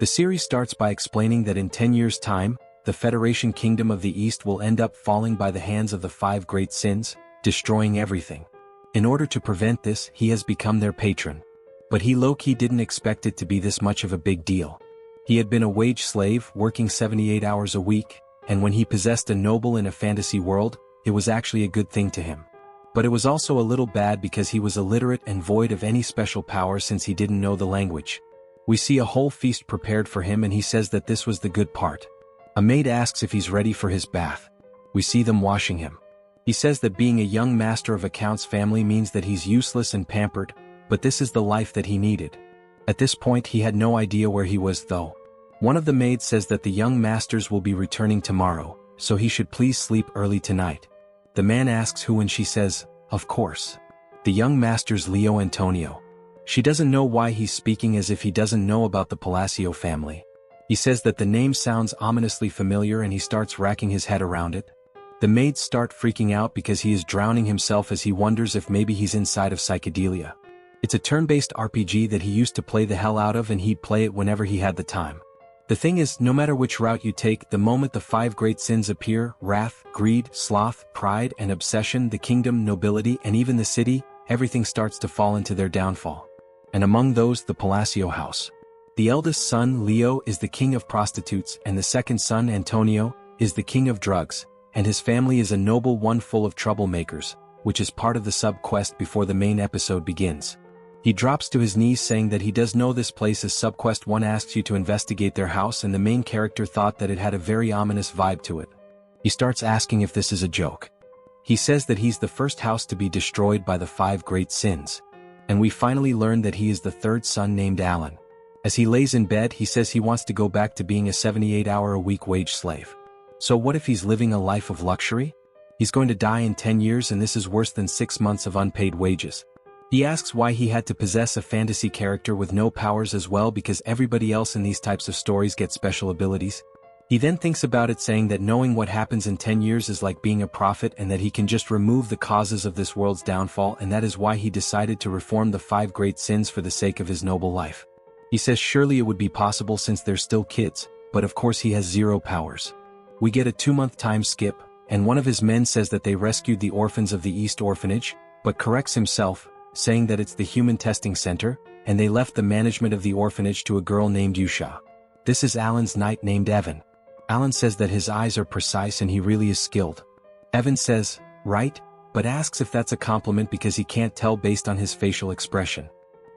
The series starts by explaining that in 10 years' time, the Federation Kingdom of the East will end up falling by the hands of the 5 great sins, destroying everything. In order to prevent this, he has become their patron. But he low-key didn't expect it to be this much of a big deal. He had been a wage slave, working 78 hours a week, and when he possessed a noble in a fantasy world, it was actually a good thing to him. But it was also a little bad because he was illiterate and void of any special power since he didn't know the language. We see a whole feast prepared for him and he says that this was the good part. A maid asks if he's ready for his bath. We see them washing him. He says that being a young master of accounts family means that he's useless and pampered, but this is the life that he needed. At this point he had no idea where he was though. One of the maids says that the young masters will be returning tomorrow, so he should please sleep early tonight. The man asks who and she says, of course. The young master's Leo Antonio. She doesn't know why he's speaking as if he doesn't know about the Palacio family. He says that the name sounds ominously familiar and he starts racking his head around it. The maids start freaking out because he is drowning himself as he wonders if maybe he's inside of psychedelia. It's a turn-based RPG that he used to play the hell out of and he'd play it whenever he had the time. The thing is, no matter which route you take, the moment the 5 great sins appear, wrath, greed, sloth, pride and obsession, the kingdom, nobility and even the city, everything starts to fall into their downfall. And among those, the Palacio house. The eldest son, Leo, is the king of prostitutes and the second son, Antonio, is the king of drugs, and his family is a noble one full of troublemakers, which is part of the sub-quest before the main episode begins. He drops to his knees saying that he does know this place as sub-quest 1 asks you to investigate their house and the main character thought that it had a very ominous vibe to it. He starts asking if this is a joke. He says that he's the first house to be destroyed by the 5 great sins. And we finally learn that he is the 3rd son named Alan. As he lays in bed he says he wants to go back to being a 78-hour-a-week wage slave. So what if he's living a life of luxury? He's going to die in 10 years and this is worse than 6 months of unpaid wages. He asks why he had to possess a fantasy character with no powers as well because everybody else in these types of stories gets special abilities. He then thinks about it saying that knowing what happens in 10 years is like being a prophet and that he can just remove the causes of this world's downfall and that is why he decided to reform the 5 great sins for the sake of his noble life. He says surely it would be possible since they're still kids, but of course he has 0 powers. We get a 2-month time skip, and one of his men says that they rescued the orphans of the East Orphanage, but corrects himself, saying that it's the Human Testing Center, and they left the management of the orphanage to a girl named Yusha. This is Alan's knight named Evan. Alan says that his eyes are precise and he really is skilled. Evan says, right, but asks if that's a compliment because he can't tell based on his facial expression.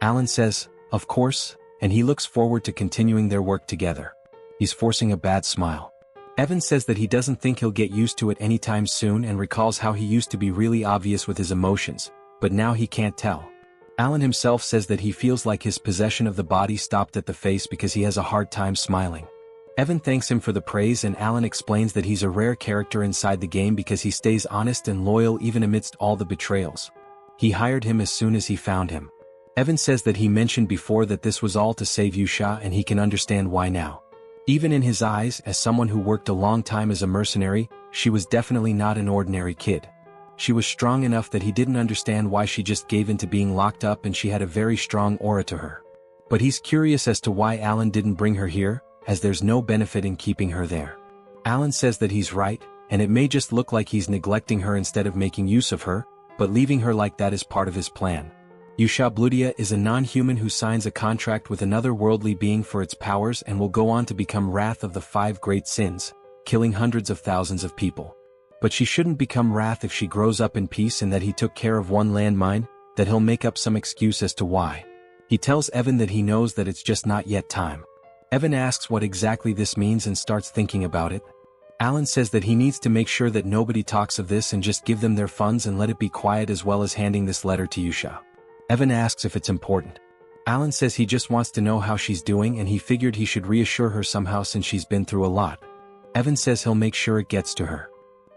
Alan says, of course, and he looks forward to continuing their work together. He's forcing a bad smile. Evan says that he doesn't think he'll get used to it anytime soon and recalls how he used to be really obvious with his emotions, but now he can't tell. Alan himself says that he feels like his possession of the body stopped at the face because he has a hard time smiling. Evan thanks him for the praise and Alan explains that he's a rare character inside the game because he stays honest and loyal even amidst all the betrayals. He hired him as soon as he found him. Evan says that he mentioned before that this was all to save Yusha and he can understand why now. Even in his eyes, as someone who worked a long time as a mercenary, she was definitely not an ordinary kid. She was strong enough that he didn't understand why she just gave in to being locked up and she had a very strong aura to her. But he's curious as to why Alan didn't bring her here, as there's no benefit in keeping her there. Alan says that he's right, and it may just look like he's neglecting her instead of making use of her, but leaving her like that is part of his plan. Yusha Bludia is a non-human who signs a contract with another worldly being for its powers and will go on to become Wrath of the 5 great sins, killing hundreds of thousands of people. But she shouldn't become Wrath if she grows up in peace and that he took care of one landmine, that he'll make up some excuse as to why. He tells Evan that he knows that it's just not yet time. Evan asks what exactly this means and starts thinking about it. Alan says that he needs to make sure that nobody talks of this and just give them their funds and let it be quiet as well as handing this letter to Yusha. Evan asks if it's important. Alan says he just wants to know how she's doing and he figured he should reassure her somehow since she's been through a lot. Evan says he'll make sure it gets to her.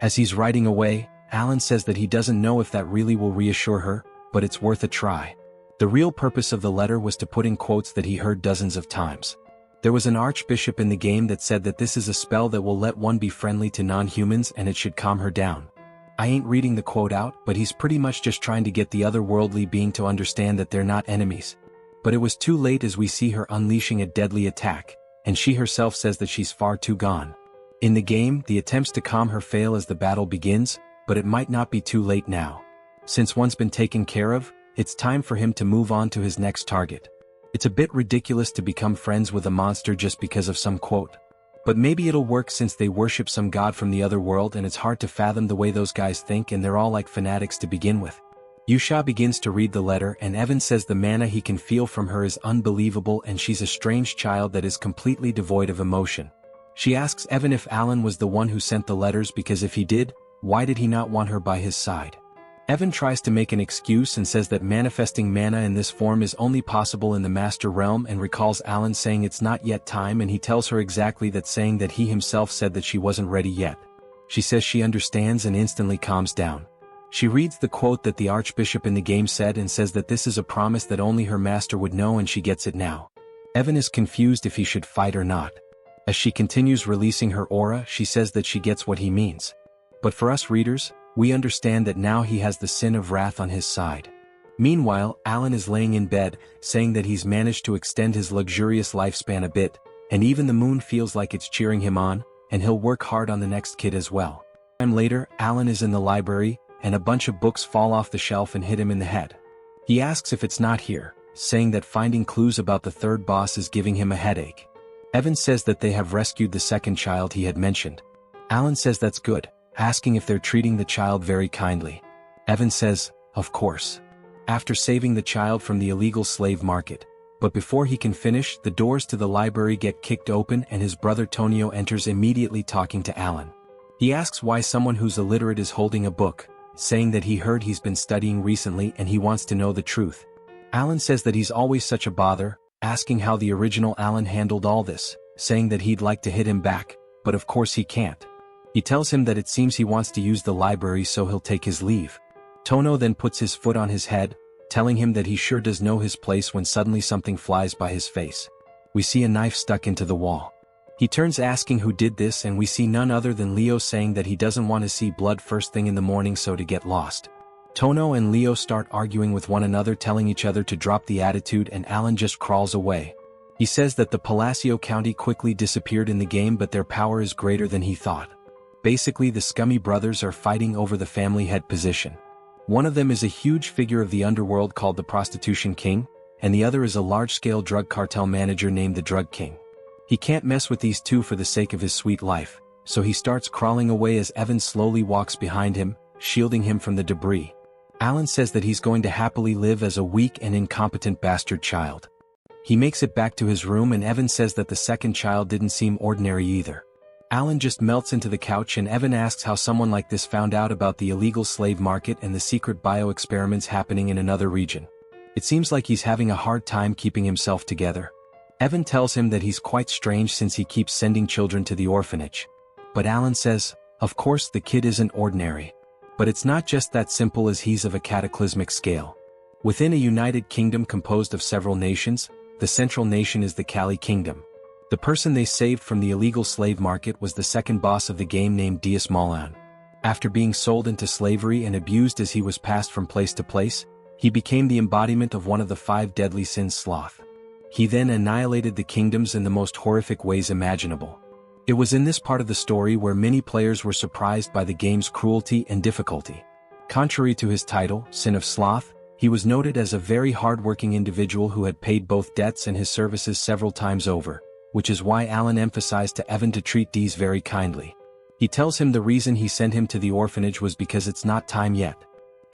As he's riding away, Alan says that he doesn't know if that really will reassure her, but it's worth a try. The real purpose of the letter was to put in quotes that he heard dozens of times. There was an archbishop in the game that said that this is a spell that will let one be friendly to non-humans and it should calm her down. I ain't reading the quote out, but he's pretty much just trying to get the otherworldly being to understand that they're not enemies. But it was too late as we see her unleashing a deadly attack, and she herself says that she's far too gone. In the game, the attempts to calm her fail as the battle begins, but it might not be too late now. Since one's been taken care of, it's time for him to move on to his next target. It's a bit ridiculous to become friends with a monster just because of some quote. But maybe it'll work since they worship some god from the other world and it's hard to fathom the way those guys think and they're all like fanatics to begin with. Yusha begins to read the letter and Evan says the mana he can feel from her is unbelievable and she's a strange child that is completely devoid of emotion. She asks Evan if Alan was the one who sent the letters because if he did, why did he not want her by his side? Evan tries to make an excuse and says that manifesting mana in this form is only possible in the Master Realm and recalls Alan saying it's not yet time and he tells her exactly that saying that he himself said that she wasn't ready yet. She says she understands and instantly calms down. She reads the quote that the Archbishop in the game said and says that this is a promise that only her master would know and she gets it now. Evan is confused if he should fight or not. As she continues releasing her aura, she says that she gets what he means. But for us readers, we understand that now he has the sin of wrath on his side. Meanwhile, Alan is laying in bed, saying that he's managed to extend his luxurious lifespan a bit, and even the moon feels like it's cheering him on, and he'll work hard on the next kid as well. Time later, Alan is in the library, and a bunch of books fall off the shelf and hit him in the head. He asks if it's not here, saying that finding clues about the third boss is giving him a headache. Evan says that they have rescued the second child he had mentioned. Alan says that's good, asking if they're treating the child very kindly. Evan says, of course. After saving the child from the illegal slave market. But before he can finish, the doors to the library get kicked open and his brother Tonio enters immediately talking to Alan. He asks why someone who's illiterate is holding a book, saying that he heard he's been studying recently and he wants to know the truth. Alan says that he's always such a bother, asking how the original Alan handled all this, saying that he'd like to hit him back, but of course he can't. He tells him that it seems he wants to use the library so he'll take his leave. Tono then puts his foot on his head, telling him that he sure does know his place when suddenly something flies by his face. We see a knife stuck into the wall. He turns asking who did this and we see none other than Leo saying that he doesn't want to see blood first thing in the morning so to get lost. Tono and Leo start arguing with one another telling each other to drop the attitude and Alan just crawls away. He says that the Palacio County quickly disappeared in the game but their power is greater than he thought. Basically the scummy brothers are fighting over the family head position. One of them is a huge figure of the underworld called the Prostitution King, and the other is a large-scale drug cartel manager named the Drug King. He can't mess with these two for the sake of his sweet life, so he starts crawling away as Evan slowly walks behind him, shielding him from the debris. Alan says that he's going to happily live as a weak and incompetent bastard child. He makes it back to his room and Evan says that the second child didn't seem ordinary either. Alan just melts into the couch and Evan asks how someone like this found out about the illegal slave market and the secret bio-experiments happening in another region. It seems like he's having a hard time keeping himself together. Evan tells him that he's quite strange since he keeps sending children to the orphanage. But Alan says, of course the kid isn't ordinary. But it's not just that simple as he's of a cataclysmic scale. Within a united kingdom composed of several nations, the central nation is the Kali Kingdom. The person they saved from the illegal slave market was the second boss of the game named Dias Malan. After being sold into slavery and abused as he was passed from place to place, he became the embodiment of one of the 5 deadly sins, sloth. He then annihilated the kingdoms in the most horrific ways imaginable. It was in this part of the story where many players were surprised by the game's cruelty and difficulty. Contrary to his title, Sin of Sloth, he was noted as a very hard-working individual who had paid both debts and his services several times over, which is why Alan emphasized to Evan to treat Dees very kindly. He tells him the reason he sent him to the orphanage was because it's not time yet.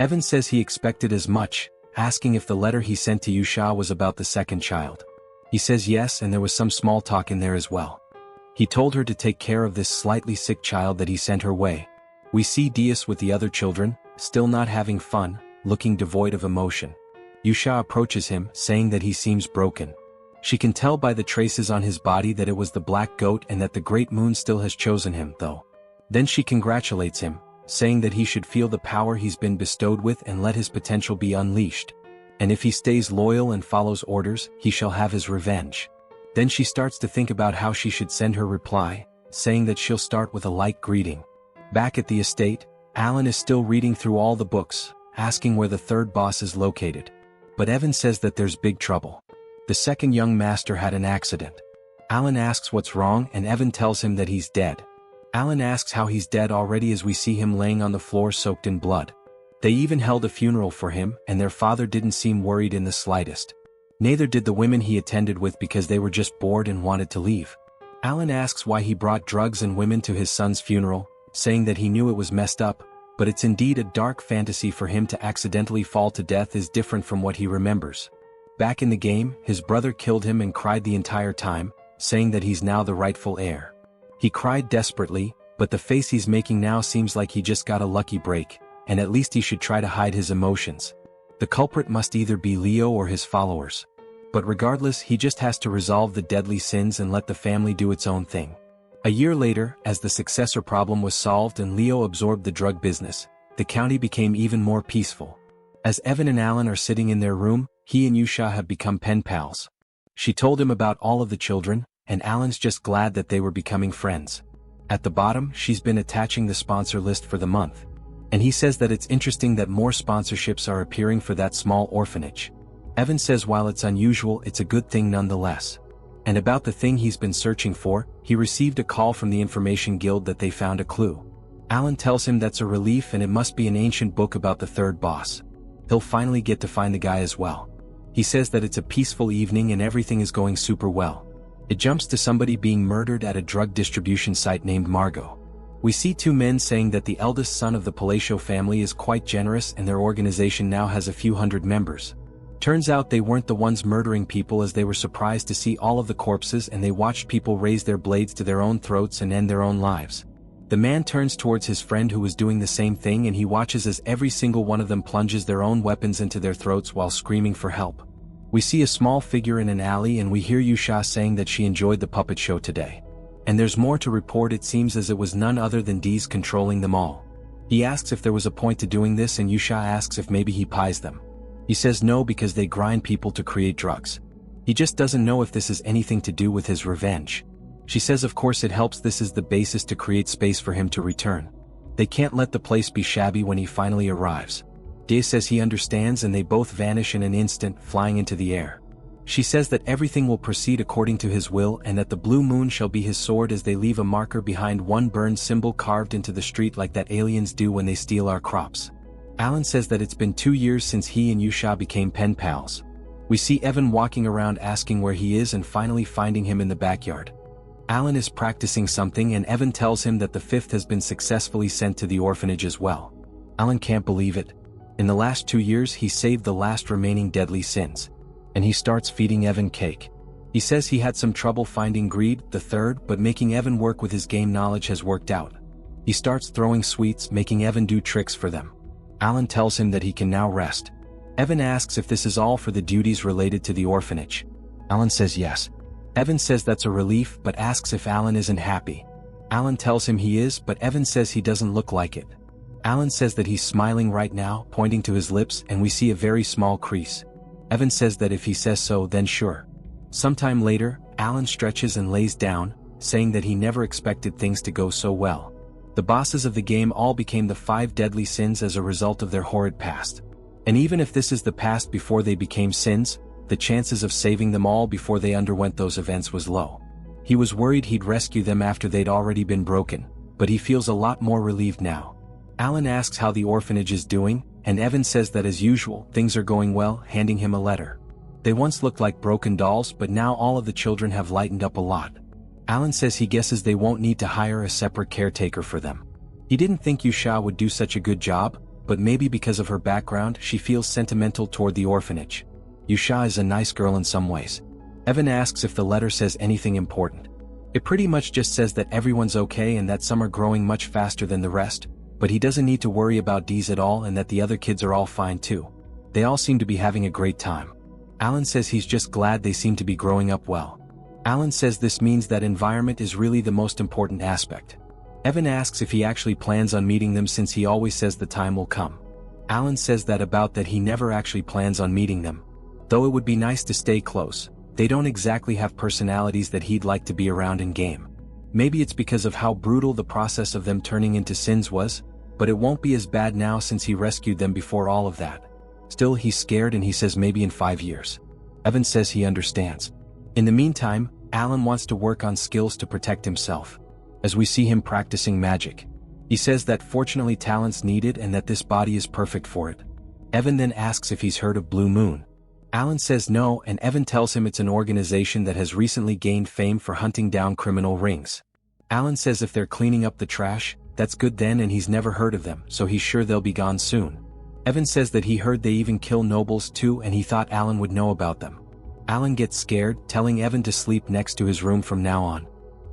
Evan says he expected as much, asking if the letter he sent to Yusha was about the second child. He says yes and there was some small talk in there as well. He told her to take care of this slightly sick child that he sent her way. We see Dias with the other children, still not having fun, looking devoid of emotion. Yusha approaches him, saying that he seems broken. She can tell by the traces on his body that it was the black goat and that the great moon still has chosen him, though. Then she congratulates him, saying that he should feel the power he's been bestowed with and let his potential be unleashed. And if he stays loyal and follows orders, he shall have his revenge. Then she starts to think about how she should send her reply, saying that she'll start with a light greeting. Back at the estate, Alan is still reading through all the books, asking where the third boss is located. But Evan says that there's big trouble. The second young master had an accident. Alan asks what's wrong and Evan tells him that he's dead. Alan asks how he's dead already as we see him laying on the floor soaked in blood. They even held a funeral for him and their father didn't seem worried in the slightest. Neither did the women he attended with because they were just bored and wanted to leave. Alan asks why he brought drugs and women to his son's funeral, saying that he knew it was messed up, but it's indeed a dark fantasy for him to accidentally fall to death is different from what he remembers. Back in the game, his brother killed him and cried the entire time, saying that he's now the rightful heir. He cried desperately, but the face he's making now seems like he just got a lucky break, and at least he should try to hide his emotions. The culprit must either be Leo or his followers. But regardless, he just has to resolve the deadly sins and let the family do its own thing. A year later, as the successor problem was solved and Leo absorbed the drug business, the county became even more peaceful. As Evan and Alan are sitting in their room, he and Yusha have become pen pals. She told him about all of the children, and Alan's just glad that they were becoming friends. At the bottom, she's been attaching the sponsor list for the month. And he says that it's interesting that more sponsorships are appearing for that small orphanage. Evan says while it's unusual, it's a good thing nonetheless. And about the thing he's been searching for, he received a call from the Information Guild that they found a clue. Alan tells him that's a relief and it must be an ancient book about the third boss. He'll finally get to find the guy as well. He says that it's a peaceful evening and everything is going super well. It jumps to somebody being murdered at a drug distribution site named Margot. We see two men saying that the eldest son of the Palacio family is quite generous and their organization now has a few hundred members. Turns out they weren't the ones murdering people as they were surprised to see all of the corpses and they watched people raise their blades to their own throats and end their own lives. The man turns towards his friend who was doing the same thing and he watches as every single one of them plunges their own weapons into their throats while screaming for help. We see a small figure in an alley and we hear Yusha saying that she enjoyed the puppet show today. And there's more to report. It seems as it was none other than Deez controlling them all. He asks if there was a point to doing this and Yusha asks if maybe he pies them. He says no because they grind people to create drugs. He just doesn't know if this has anything to do with his revenge. She says of course it helps, this is the basis to create space for him to return. They can't let the place be shabby when he finally arrives. Deez says he understands and they both vanish in an instant, flying into the air. She says that everything will proceed according to his will and that the blue moon shall be his sword as they leave a marker behind one burned symbol carved into the street like that aliens do when they steal our crops. Alan says that it's been 2 years since he and Yusha became pen pals. We see Evan walking around asking where he is and finally finding him in the backyard. Alan is practicing something and Evan tells him that the fifth has been successfully sent to the orphanage as well. Alan can't believe it. In the last 2 years he saved the last remaining deadly sins. And he starts feeding Evan cake. He says he had some trouble finding Greed, the third, but making Evan work with his game knowledge has worked out. He starts throwing sweets, making Evan do tricks for them. Alan tells him that he can now rest. Evan asks if this is all for the duties related to the orphanage. Alan says yes. Evan says that's a relief but asks if Alan isn't happy. Alan tells him he is, but Evan says he doesn't look like it. Alan says that he's smiling right now, pointing to his lips, and we see a very small crease. Evan says that if he says so, then sure. Sometime later, Alan stretches and lays down, saying that he never expected things to go so well. The bosses of the game all became the 5 deadly sins as a result of their horrid past. And even if this is the past before they became sins, the chances of saving them all before they underwent those events was low. He was worried he'd rescue them after they'd already been broken, but he feels a lot more relieved now. Alan asks how the orphanage is doing, and Evan says that as usual, things are going well, handing him a letter. They once looked like broken dolls, but now all of the children have lightened up a lot. Alan says he guesses they won't need to hire a separate caretaker for them. He didn't think Yusha would do such a good job, but maybe because of her background she feels sentimental toward the orphanage. Yusha is a nice girl in some ways. Evan asks if the letter says anything important. It pretty much just says that everyone's okay and that some are growing much faster than the rest, but he doesn't need to worry about Deez at all and that the other kids are all fine too. They all seem to be having a great time. Alan says he's just glad they seem to be growing up well. Alan says this means that environment is really the most important aspect. Evan asks if he actually plans on meeting them since he always says the time will come. Alan says that he never actually plans on meeting them. Though it would be nice to stay close, they don't exactly have personalities that he'd like to be around in game. Maybe it's because of how brutal the process of them turning into sins was, but it won't be as bad now since he rescued them before all of that. Still, he's scared and he says maybe in 5 years. Evan says he understands. In the meantime, Alan wants to work on skills to protect himself. As we see him practicing magic, he says that fortunately talent's needed and that this body is perfect for it. Evan then asks if he's heard of Blue Moon. Alan says no, and Evan tells him it's an organization that has recently gained fame for hunting down criminal rings. Alan says if they're cleaning up the trash, that's good then, and he's never heard of them, so he's sure they'll be gone soon. Evan says that he heard they even kill nobles too, and he thought Alan would know about them. Alan gets scared, telling Evan to sleep next to his room from now on.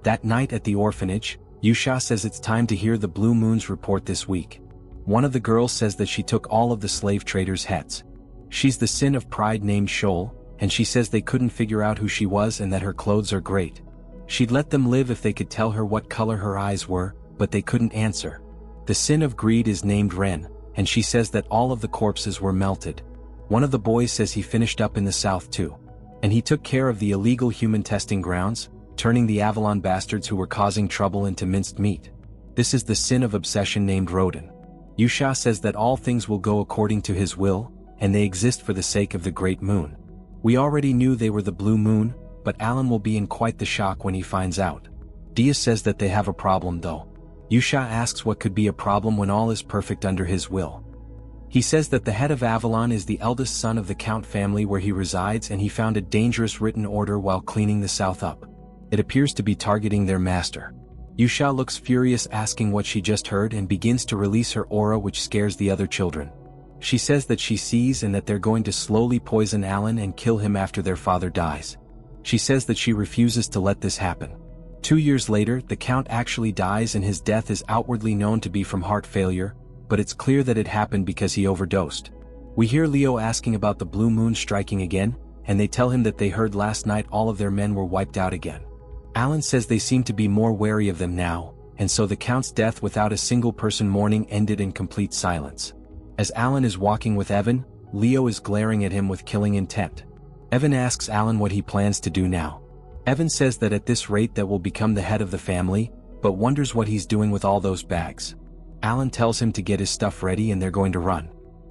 That night at the orphanage, Yusha says it's time to hear the Blue Moon's report this week. One of the girls says that she took all of the slave traders' heads. She's the sin of pride named Shoal, and she says they couldn't figure out who she was and that her clothes are great. She'd let them live if they could tell her what color her eyes were, but they couldn't answer. The sin of greed is named Ren, and she says that all of the corpses were melted. One of the boys says he finished up in the south too. And he took care of the illegal human testing grounds, turning the Avalon bastards who were causing trouble into minced meat. This is the sin of obsession named Rodin. Yusha says that all things will go according to his will, and they exist for the sake of the Great Moon. We already knew they were the Blue Moon, but Alan will be in quite the shock when he finds out. Dia says that they have a problem though. Yusha asks what could be a problem when all is perfect under his will. He says that the head of Avalon is the eldest son of the Count family where he resides, and he found a dangerous written order while cleaning the south up. It appears to be targeting their master. Yusha looks furious, asking what she just heard, and begins to release her aura, which scares the other children. She says that she sees and that they're going to slowly poison Alan and kill him after their father dies. She says that she refuses to let this happen. 2 years later, the Count actually dies, and his death is outwardly known to be from heart failure, but it's clear that it happened because he overdosed. We hear Leo asking about the Blue Moon striking again, and they tell him that they heard last night all of their men were wiped out again. Alan says they seem to be more wary of them now, and so the Count's death without a single person mourning ended in complete silence. As Alan is walking with Evan, Leo is glaring at him with killing intent. Evan asks Alan what he plans to do now. Evan says that at this rate that will become the head of the family, but wonders what he's doing with all those bags. Alan tells him to get his stuff ready and they're going to run.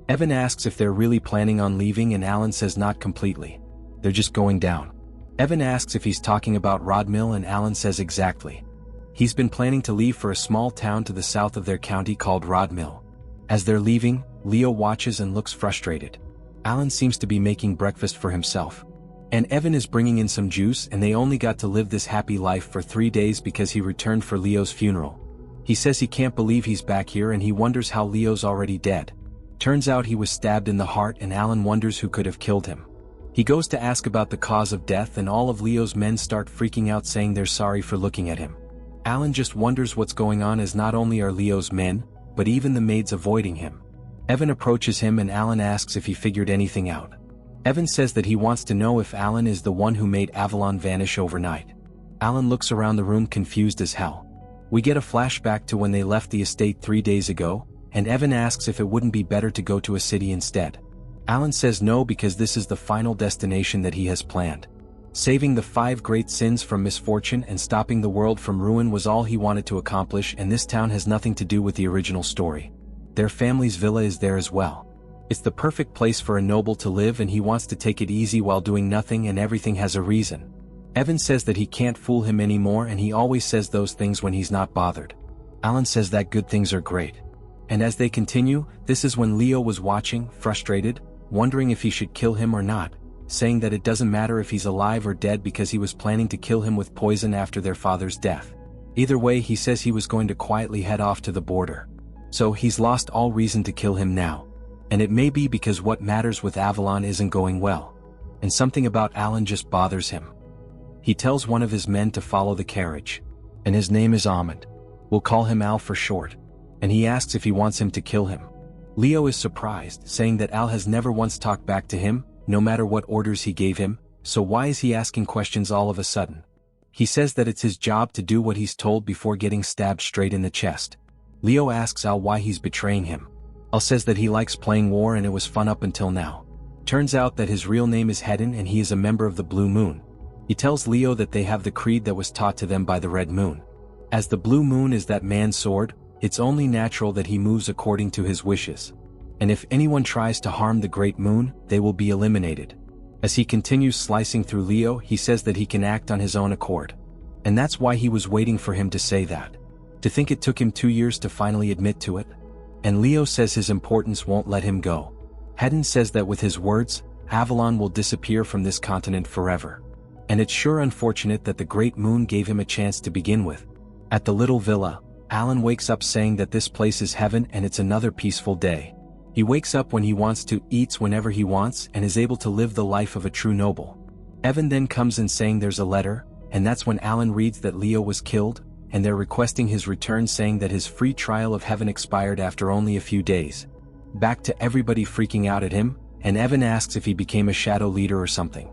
Evan asks if they're really planning on leaving, and Alan says not completely. They're just going down. Evan asks if he's talking about Rodmill, and Alan says exactly. He's been planning to leave for a small town to the south of their county called Rodmill. As they're leaving, Leo watches and looks frustrated. Alan seems to be making breakfast for himself. And Evan is bringing in some juice, and they only got to live this happy life for 3 days because he returned for Leo's funeral. He says he can't believe he's back here, and he wonders how Leo's already dead. Turns out he was stabbed in the heart, and Alan wonders who could have killed him. He goes to ask about the cause of death, and all of Leo's men start freaking out, saying they're sorry for looking at him. Alan just wonders what's going on, as not only are Leo's men, but even the maids avoiding him. Evan approaches him, and Alan asks if he figured anything out. Evan says that he wants to know if Alan is the one who made Avalon vanish overnight. Alan looks around the room confused as hell. We get a flashback to when they left the estate 3 days ago, and Evan asks if it wouldn't be better to go to a city instead. Alan says no, because this is the final destination that he has planned. Saving the 5 great sins from misfortune and stopping the world from ruin was all he wanted to accomplish, and this town has nothing to do with the original story. Their family's villa is there as well. It's the perfect place for a noble to live, and he wants to take it easy while doing nothing, and everything has a reason. Evan says that he can't fool him anymore, and he always says those things when he's not bothered. Alan says that good things are great. And as they continue, this is when Leo was watching, frustrated, wondering if he should kill him or not, saying that it doesn't matter if he's alive or dead because he was planning to kill him with poison after their father's death. Either way, he says he was going to quietly head off to the border. So he's lost all reason to kill him now. And it may be because what matters with Avalon isn't going well. And something about Alan just bothers him. He tells one of his men to follow the carriage. And his name is Ahmed. We'll call him Al for short. And he asks if he wants him to kill him. Leo is surprised, saying that Al has never once talked back to him, no matter what orders he gave him, so why is he asking questions all of a sudden? He says that it's his job to do what he's told before getting stabbed straight in the chest. Leo asks Al why he's betraying him. Al says that he likes playing war and it was fun up until now. Turns out that his real name is Hedon and he is a member of the Blue Moon. He tells Leo that they have the creed that was taught to them by the Red Moon. As the Blue Moon is that man's sword, it's only natural that he moves according to his wishes. And if anyone tries to harm the Great Moon, they will be eliminated. As he continues slicing through Leo, he says that he can act on his own accord. And that's why he was waiting for him to say that. To think it took him 2 years to finally admit to it? And Leo says his importance won't let him go. Hedon says that with his words, Avalon will disappear from this continent forever. And it's sure unfortunate that the Great Moon gave him a chance to begin with. At the little villa, Alan wakes up saying that this place is heaven and it's another peaceful day. He wakes up when he wants to, eats whenever he wants, and is able to live the life of a true noble. Evan then comes in saying there's a letter, and that's when Alan reads that Leo was killed, and they're requesting his return, saying that his free trial of heaven expired after only a few days. Back to everybody freaking out at him, and Evan asks if he became a shadow leader or something.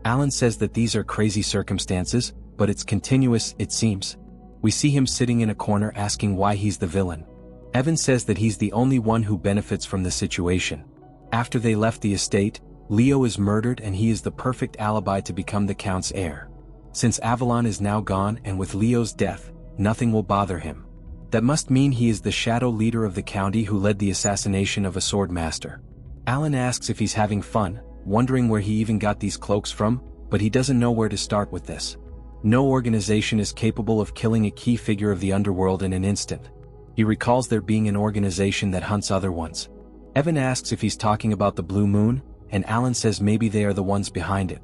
Alan says that these are crazy circumstances, but it's continuous, it seems. We see him sitting in a corner asking why he's the villain. Evan says that he's the only one who benefits from the situation. After they left the estate, Leo is murdered and he is the perfect alibi to become the Count's heir. Since Avalon is now gone and with Leo's death, nothing will bother him. That must mean he is the shadow leader of the county who led the assassination of a sword master. Alan asks if he's having fun, wondering where he even got these cloaks from, but he doesn't know where to start with this. No organization is capable of killing a key figure of the underworld in an instant. He recalls there being an organization that hunts other ones. Evan asks if he's talking about the Blue Moon, and Alan says maybe they are the ones behind it.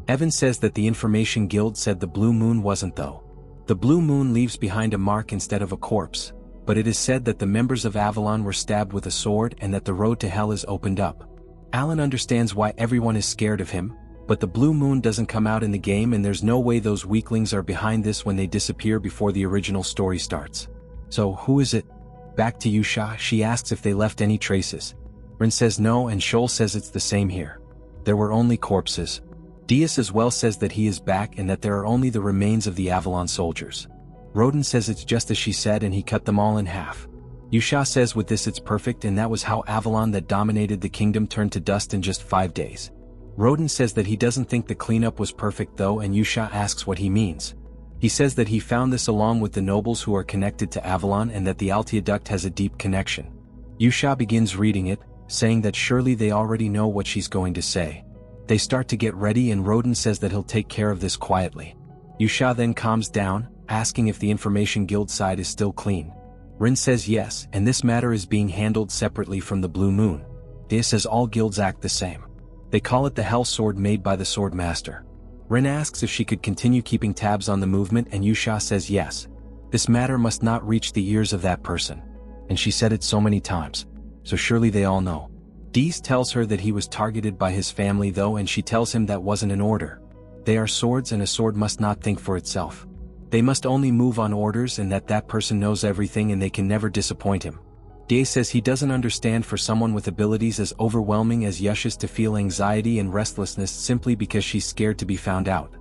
Evan says that the Information Guild said the Blue Moon wasn't though. The Blue Moon leaves behind a mark instead of a corpse, but it is said that the members of Avalon were stabbed with a sword and that the road to hell is opened up. Alan understands why everyone is scared of him, but the Blue Moon doesn't come out in the game and there's no way those weaklings are behind this when they disappear before the original story starts. So who is it? Back to Yusha, she asks if they left any traces. Rin says no and Shoal says it's the same here. There were only corpses. Diaz as well says that he is back and that there are only the remains of the Avalon soldiers. Roden says it's just as she said and he cut them all in half. Yusha says with this it's perfect and that was how Avalon that dominated the kingdom turned to dust in just 5 days. Roden says that he doesn't think the cleanup was perfect though and Yusha asks what he means. He says that he found this along with the nobles who are connected to Avalon and that the Alteoduct has a deep connection. Yusha begins reading it, saying that surely they already know what she's going to say. They start to get ready and Roden says that he'll take care of this quietly. Yusha then calms down, asking if the Information Guild side is still clean. Rin says yes, and this matter is being handled separately from the Blue Moon. Dia says all guilds act the same. They call it the Hell Sword made by the Sword Master. Rin asks if she could continue keeping tabs on the movement and Yusha says yes. This matter must not reach the ears of that person. And she said it so many times. So surely they all know. Dees tells her that he was targeted by his family though and she tells him that wasn't an order. They are swords and a sword must not think for itself. They must only move on orders and that person knows everything and they can never disappoint him. Day says he doesn't understand for someone with abilities as overwhelming as Yush's to feel anxiety and restlessness simply because she's scared to be found out.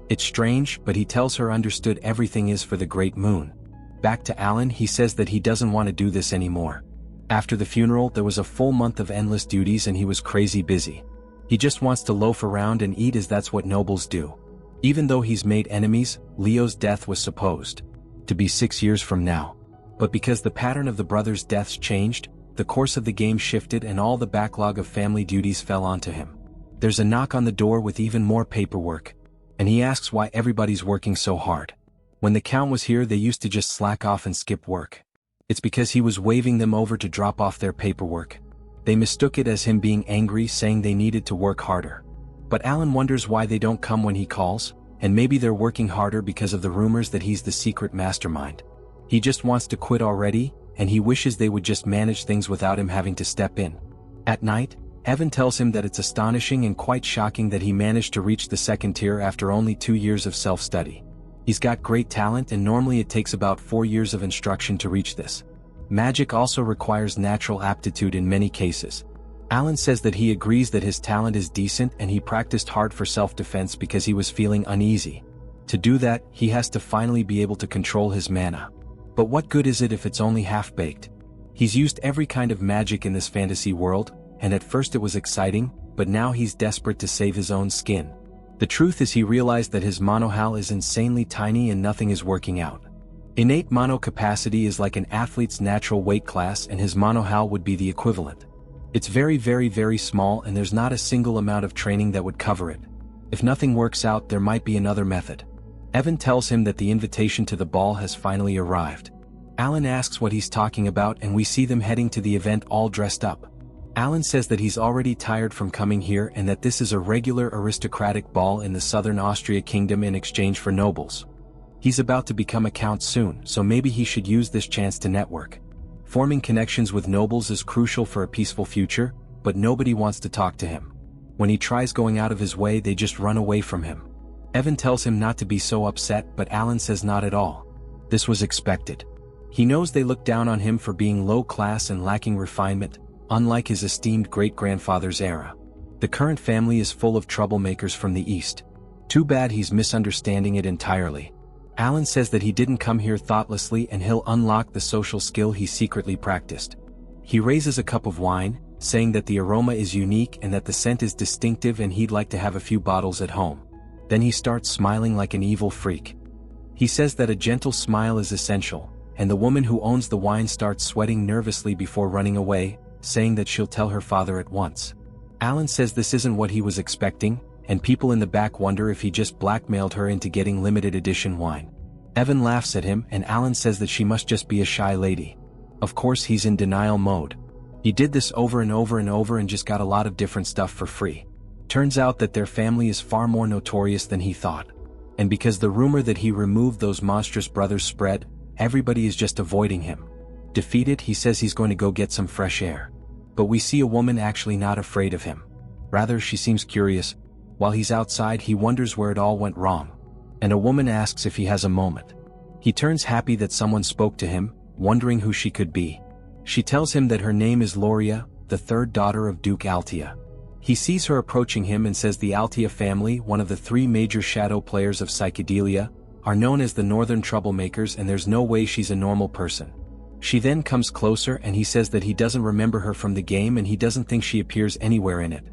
It's strange, but he tells her understood everything is for the Great Moon. Back to Alan, he says that he doesn't want to do this anymore. After the funeral there was a full month of endless duties and he was crazy busy. He just wants to loaf around and eat as that's what nobles do. Even though he's made enemies, Leo's death was supposed to be 6 years from now. But because the pattern of the brothers' deaths changed, the course of the game shifted and all the backlog of family duties fell onto him. There's a knock on the door with even more paperwork, and he asks why everybody's working so hard. When the Count was here they used to just slack off and skip work. It's because he was waving them over to drop off their paperwork. They mistook it as him being angry, saying they needed to work harder. But Alan wonders why they don't come when he calls, and maybe they're working harder because of the rumors that he's the secret mastermind. He just wants to quit already, and he wishes they would just manage things without him having to step in. At night, Evan tells him that it's astonishing and quite shocking that he managed to reach the 2nd tier after only 2 years of self-study. He's got great talent and normally it takes about 4 years of instruction to reach this. Magic also requires natural aptitude in many cases. Alan says that he agrees that his talent is decent and he practiced hard for self-defense because he was feeling uneasy. To do that, he has to finally be able to control his mana. But what good is it if it's only half-baked? He's used every kind of magic in this fantasy world, and at first it was exciting, but now he's desperate to save his own skin. The truth is he realized that his monohal is insanely tiny and nothing is working out. Innate mono capacity is like an athlete's natural weight class and his monohal would be the equivalent. It's very very very small and there's not a single amount of training that would cover it. If nothing works out there might be another method. Evan tells him that the invitation to the ball has finally arrived. Alan asks what he's talking about and we see them heading to the event all dressed up. Alan says that he's already tired from coming here and that this is a regular aristocratic ball in the southern Austria kingdom in exchange for nobles. He's about to become a count soon, so maybe he should use this chance to network. Forming connections with nobles is crucial for a peaceful future, but nobody wants to talk to him. When he tries going out of his way they just run away from him. Evan tells him not to be so upset but Alan says not at all. This was expected. He knows they look down on him for being low class and lacking refinement, unlike his esteemed great-grandfather's era. The current family is full of troublemakers from the East. Too bad he's misunderstanding it entirely. Alan says that he didn't come here thoughtlessly and he'll unlock the social skill he secretly practiced. He raises a cup of wine, saying that the aroma is unique and that the scent is distinctive and he'd like to have a few bottles at home. Then he starts smiling like an evil freak. He says that a gentle smile is essential, and the woman who owns the wine starts sweating nervously before running away, saying that she'll tell her father at once. Alan says this isn't what he was expecting, and people in the back wonder if he just blackmailed her into getting limited edition wine. Evan laughs at him and Alan says that she must just be a shy lady. Of course he's in denial mode. He did this over and over and over and just got a lot of different stuff for free. Turns out that their family is far more notorious than he thought. And because the rumor that he removed those monstrous brothers spread, everybody is just avoiding him. Defeated, he says he's going to go get some fresh air. But we see a woman actually not afraid of him. Rather, she seems curious. While he's outside, he wonders where it all went wrong. And a woman asks if he has a moment. He turns happy that someone spoke to him, wondering who she could be. She tells him that her name is Loria, the third daughter of Duke Altia. He sees her approaching him and says the Altia family, one of the three major shadow players of psychedelia, are known as the Northern Troublemakers and there's no way she's a normal person. She then comes closer and he says that he doesn't remember her from the game and he doesn't think she appears anywhere in it.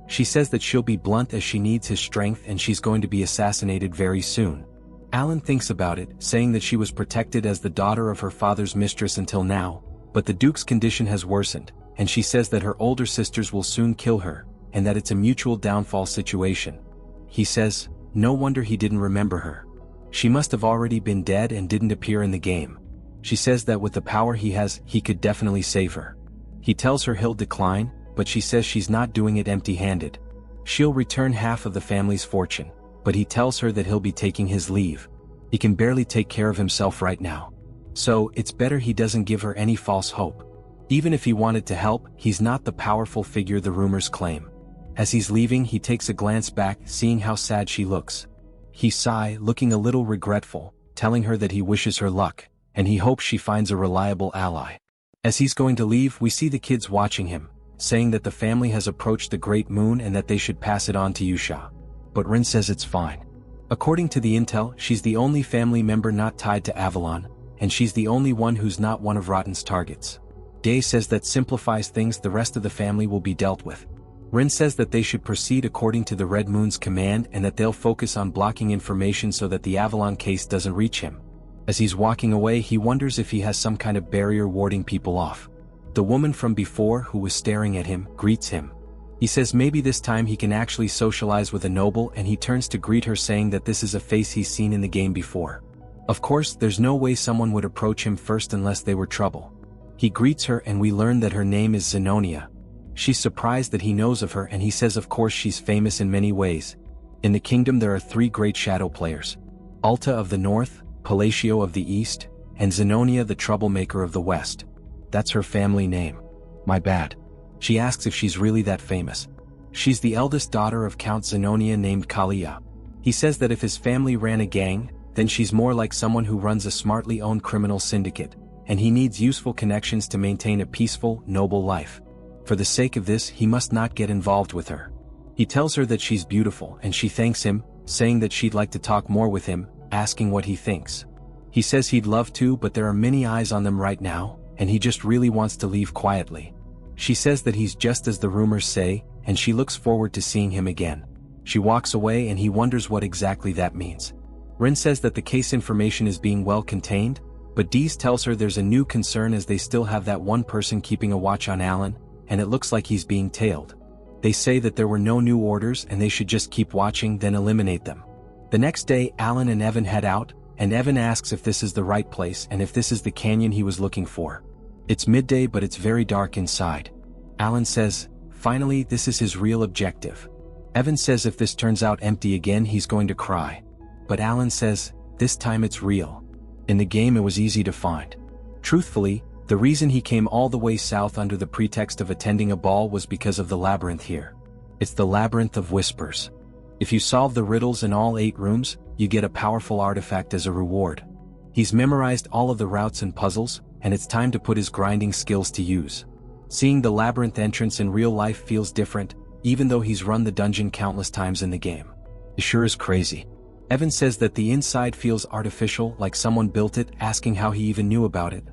She says that she'll be blunt as she needs his strength and she's going to be assassinated very soon. Alan thinks about it, saying that she was protected as the daughter of her father's mistress until now, but the Duke's condition has worsened, and she says that her older sisters will soon kill her, and that it's a mutual downfall situation. He says, no wonder he didn't remember her. She must have already been dead and didn't appear in the game. She says that with the power he has, he could definitely save her. He tells her he'll decline, but she says she's not doing it empty-handed. She'll return half of the family's fortune, but he tells her that he'll be taking his leave. He can barely take care of himself right now. So, it's better he doesn't give her any false hope. Even if he wanted to help, he's not the powerful figure the rumors claim. As he's leaving, he takes a glance back, seeing how sad she looks. He sighs, looking a little regretful, telling her that he wishes her luck, and he hopes she finds a reliable ally. As he's going to leave, we see the kids watching him, saying that the family has approached the Great Moon and that they should pass it on to Yusha. But Rin says it's fine. According to the intel, she's the only family member not tied to Avalon, and she's the only one who's not one of Rotten's targets. Day says that simplifies things, the rest of the family will be dealt with. Rin says that they should proceed according to the Red Moon's command and that they'll focus on blocking information so that the Avalon case doesn't reach him. As he's walking away, he wonders if he has some kind of barrier warding people off. The woman from before, who was staring at him, greets him. He says maybe this time he can actually socialize with a noble, and he turns to greet her, saying that this is a face he's seen in the game before. Of course, there's no way someone would approach him first unless they were trouble. He greets her and we learn that her name is Zenonia. She's surprised that he knows of her and he says of course she's famous in many ways. In the kingdom there are three great shadow players. Alta of the north, Palatio of the east, and Zenonia the troublemaker of the west. That's her family name. My bad. She asks if she's really that famous. She's the eldest daughter of Count Zenonia named Kalia. He says that if his family ran a gang, then she's more like someone who runs a smartly owned criminal syndicate, and he needs useful connections to maintain a peaceful, noble life. For the sake of this, he must not get involved with her. He tells her that she's beautiful and she thanks him, saying that she'd like to talk more with him, asking what he thinks. He says he'd love to, but there are many eyes on them right now, and he just really wants to leave quietly. She says that he's just as the rumors say, and she looks forward to seeing him again. She walks away and he wonders what exactly that means. Rin says that the case information is being well contained, but Dees tells her there's a new concern as they still have that one person keeping a watch on Alan, and it looks like he's being tailed. They say that there were no new orders and they should just keep watching, then eliminate them. The next day, Alan and Evan head out, and Evan asks if this is the right place and if this is the canyon he was looking for. It's midday, but it's very dark inside. Alan says, finally, this is his real objective. Evan says if this turns out empty again, he's going to cry. But Alan says, this time it's real. In the game it was easy to find. Truthfully, the reason he came all the way south under the pretext of attending a ball was because of the labyrinth here. It's the Labyrinth of Whispers. If you solve the riddles in all 8 rooms, you get a powerful artifact as a reward. He's memorized all of the routes and puzzles, and it's time to put his grinding skills to use. Seeing the labyrinth entrance in real life feels different, even though he's run the dungeon countless times in the game. It sure is crazy. Evan says that the inside feels artificial, like someone built it, asking how he even knew about it.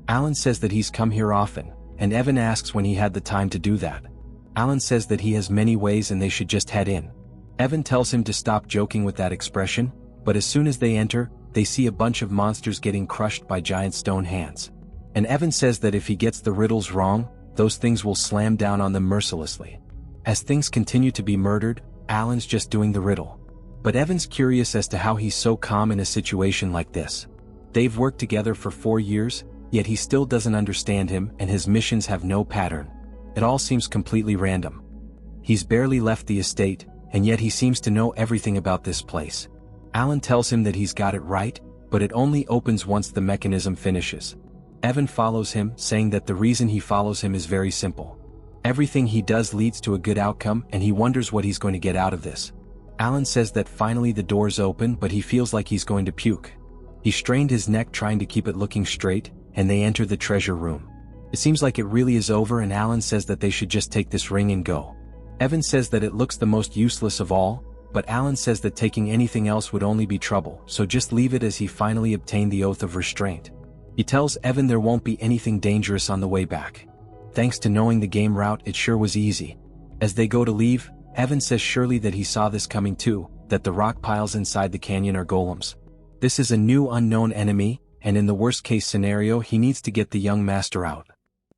Alan says that he's come here often, and Evan asks when he had the time to do that. Alan says that he has many ways and they should just head in. Evan tells him to stop joking with that expression, but as soon as they enter, they see a bunch of monsters getting crushed by giant stone hands. And Evan says that if he gets the riddles wrong, those things will slam down on them mercilessly. As things continue to be murdered, Alan's just doing the riddle. But Evan's curious as to how he's so calm in a situation like this. They've worked together for 4 years, yet he still doesn't understand him and his missions have no pattern. It all seems completely random. He's barely left the estate, and yet he seems to know everything about this place. Alan tells him that he's got it right, but it only opens once the mechanism finishes. Evan follows him, saying that the reason he follows him is very simple. Everything he does leads to a good outcome and he wonders what he's going to get out of this. Alan says that finally the doors open, but he feels like he's going to puke. He strained his neck trying to keep it looking straight, and they enter the treasure room. It seems like it really is over, and Alan says that they should just take this ring and go. Evan says that it looks the most useless of all, but Alan says that taking anything else would only be trouble, so just leave it, as he finally obtained the oath of restraint. He tells Evan there won't be anything dangerous on the way back. Thanks to knowing the game route, it sure was easy. As they go to leave, Evan says surely that he saw this coming too, that the rock piles inside the canyon are golems. This is a new unknown enemy, and in the worst case scenario he needs to get the young master out.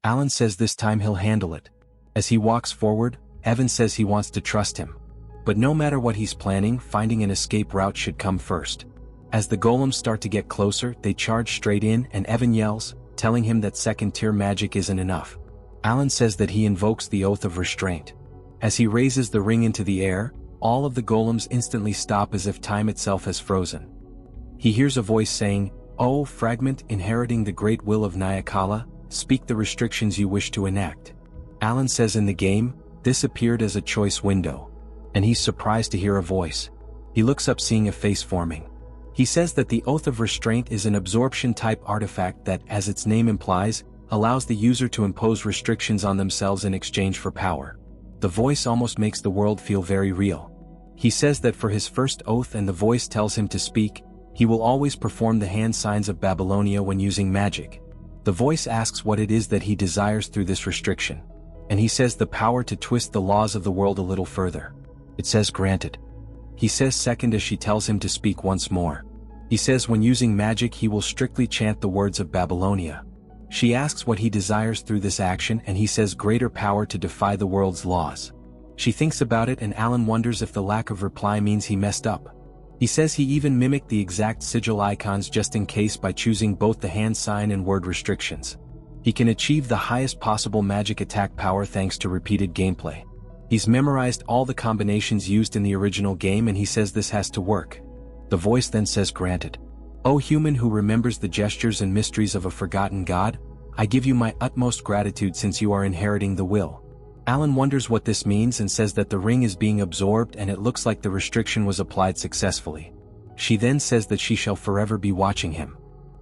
Alan says this time he'll handle it. As he walks forward, Evan says he wants to trust him. But no matter what he's planning, finding an escape route should come first. As the golems start to get closer, they charge straight in and Evan yells, telling him that second-tier magic isn't enough. Alan says that he invokes the oath of restraint. As he raises the ring into the air, all of the golems instantly stop as if time itself has frozen. He hears a voice saying, "Oh, fragment inheriting the great will of Nyakala, speak the restrictions you wish to enact." Alan says in the game, this appeared as a choice window. And he's surprised to hear a voice. He looks up, seeing a face forming. He says that the Oath of Restraint is an absorption-type artifact that, as its name implies, allows the user to impose restrictions on themselves in exchange for power. The voice almost makes the world feel very real. He says that for his first oath, and the voice tells him to speak, he will always perform the hand signs of Babylonia when using magic. The voice asks what it is that he desires through this restriction. And he says the power to twist the laws of the world a little further. It says granted. He says second as she tells him to speak once more. He says when using magic he will strictly chant the words of Babylonia. She asks what he desires through this action, and he says greater power to defy the world's laws. She thinks about it, and Alan wonders if the lack of reply means he messed up. He says he even mimicked the exact sigil icons just in case by choosing both the hand sign and word restrictions. He can achieve the highest possible magic attack power thanks to repeated gameplay. He's memorized all the combinations used in the original game, and he says this has to work. The voice then says granted. "O human who remembers the gestures and mysteries of a forgotten god, I give you my utmost gratitude since you are inheriting the will." Alan wonders what this means and says that the ring is being absorbed and it looks like the restriction was applied successfully. She then says that she shall forever be watching him.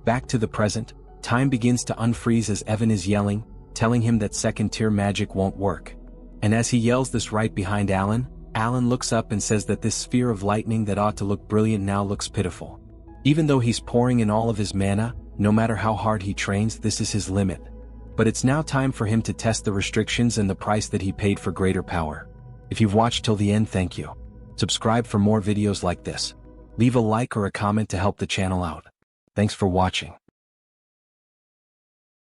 Back to the present, time begins to unfreeze as Evan is yelling, telling him that second-tier magic won't work. And as he yells this right behind Alan, Alan looks up and says that this sphere of lightning that ought to look brilliant now looks pitiful. Even though he's pouring in all of his mana, no matter how hard he trains, this is his limit. But it's now time for him to test the restrictions and the price that he paid for greater power. If you've watched till the end, thank you. Subscribe for more videos like this. Leave a like or a comment to help the channel out. Thanks for watching.